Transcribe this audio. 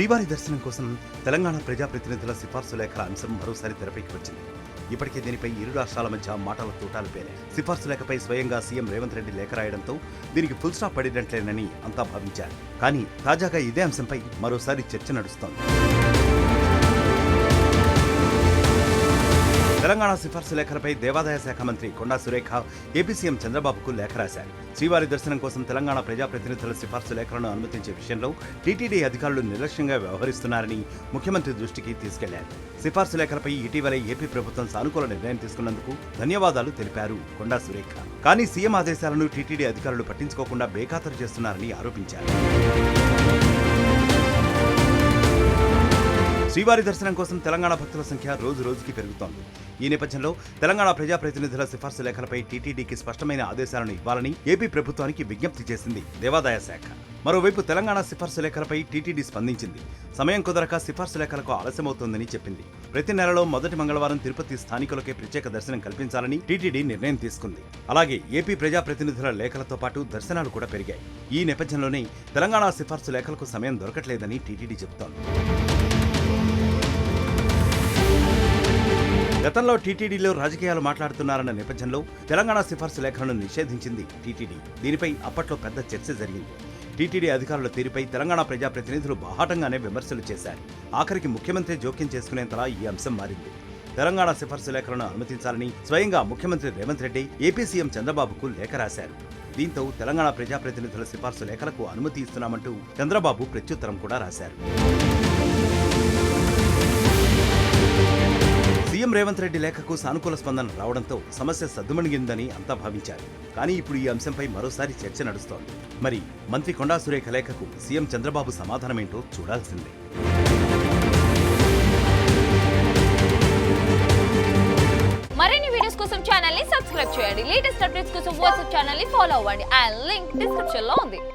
శ్రీవారి దర్శనం కోసం తెలంగాణ ప్రజాప్రతినిధుల సిఫార్సు లేఖల అంశం మరోసారి తెరపైకి వచ్చింది. ఇప్పటికే దీనిపై ఇరు రాష్ట్రాల మధ్య మాటల తూటాలు పేరాయి. సిఫార్సు లేఖపై స్వయంగా సీఎం రేవంత్ రెడ్డి లేఖ రాయడంతో దీనికి ఫుల్ స్టాప్ పడినట్లేనని అంతా భావించారు. కానీ తాజాగా ఇదే అంశంపై మరోసారి చర్చ నడుస్తోంది. తెలంగాణ సిఫార్సు లేఖలపై దేవాదాయ శాఖ మంత్రి కొండా సురేఖ ఏపీ సీఎం చంద్రబాబుకు లేఖ రాశారు. శ్రీవారి దర్శనం కోసం తెలంగాణ ప్రజాప్రతినిధుల సిఫార్సు లేఖలను అనుమతించే విషయంలో టీటీడీ అధికారులు నిర్లక్ష్యంగా వ్యవహరిస్తున్నారని ముఖ్యమంత్రి దృష్టికి తీసుకెళ్లారు. సిఫార్సు లేఖలపై ఇటీవలే ఏపీ ప్రభుత్వం సానుకూల నిర్ణయం తీసుకున్నందుకు ధన్యవాదాలు తెలిపారు కొండా సురేఖ. కానీ సీఎం ఆదేశాలను టీటీడీ అధికారులు పట్టించుకోకుండా బేఖాతరు చేస్తున్నారని ఆరోపించారు. శ్రీవారి దర్శనం కోసం తెలంగాణ భక్తుల సంఖ్య రోజు రోజుకి పెరుగుతోంది. ఈ నేపథ్యంలో తెలంగాణ ప్రజాప్రతినిధుల సిఫార్సు లేఖలపై టీటీడీకి స్పష్టమైన ఆదేశాలను ఇవ్వాలని ఏపీ ప్రభుత్వానికి విజ్ఞప్తి చేసింది దేవాదాయ శాఖ. మరోవైపు తెలంగాణ సిఫార్సు లేఖలపై టీటీడీ స్పందించింది. సమయం కుదరక సిఫార్సు లేఖలకు ఆలస్యమవుతోందని చెప్పింది. ప్రతి నెలలో మొదటి మంగళవారం తిరుపతి స్థానికులకే ప్రత్యేక దర్శనం కల్పించాలని టీటీడీ నిర్ణయం తీసుకుంది. అలాగే ఏపీ ప్రజాప్రతినిధుల లేఖలతో పాటు దర్శనాలు కూడా పెరిగాయి. ఈ నేపథ్యంలోనే తెలంగాణ సిఫార్సు లేఖలకు సమయం దొరకట్లేదని టీటీడీ చెబుతోంది. గతంలో టీటీడీలో రాజకీయాలు మాట్లాడుతున్నారన్న నేపథ్యంలో తెలంగాణ సిఫార్సు లేఖలను నిషేధించింది టీటీడీ. దీనిపై అప్పట్లో పెద్ద చర్చ జరిగింది. టీటీడీ అధికారుల తీరుపై తెలంగాణ ప్రజాప్రతినిధులు బాహాటంగానే విమర్శలు చేశారు. ఆఖరికి ముఖ్యమంత్రి జోక్యం చేసుకునేంతలా ఈ అంశం మారింది. తెలంగాణ సిఫార్సు లేఖలను అనుమతించాలని స్వయంగా ముఖ్యమంత్రి రేవంత్ రెడ్డి ఏపీ సీఎం చంద్రబాబుకు లేఖ రాశారు. దీంతో తెలంగాణ ప్రజాప్రతినిధుల సిఫార్సు లేఖలకు అనుమతి ఇస్తున్నామంటూ చంద్రబాబు ప్రత్యుత్తరం కూడా రాశారు. సీఎం రేవంత్ రెడ్డి లేఖకు సానుకూల స్పందన రావడంతో సమస్య సద్దుమణిగిందని అంతా భావించారు. కానీ ఇప్పుడు ఈ అంశంపై మరోసారి చర్చ నడుస్తోంది. మరి మంత్రి కొండా సురేఖ లేఖకు సీఎం చంద్రబాబు సమాధానమేంటో చూడాల్సిందే. మరిన్ని వీడియోస్ కోసం ఛానల్ ని సబ్స్క్రైబ్ చేయండి. లేటెస్ట్ అప్డేట్స్ కోసం వాట్సాప్ ఛానల్ ని ఫాలో అవ్వండి. ఆ లింక్ డిస్క్రిప్షన్ లో ఉంది.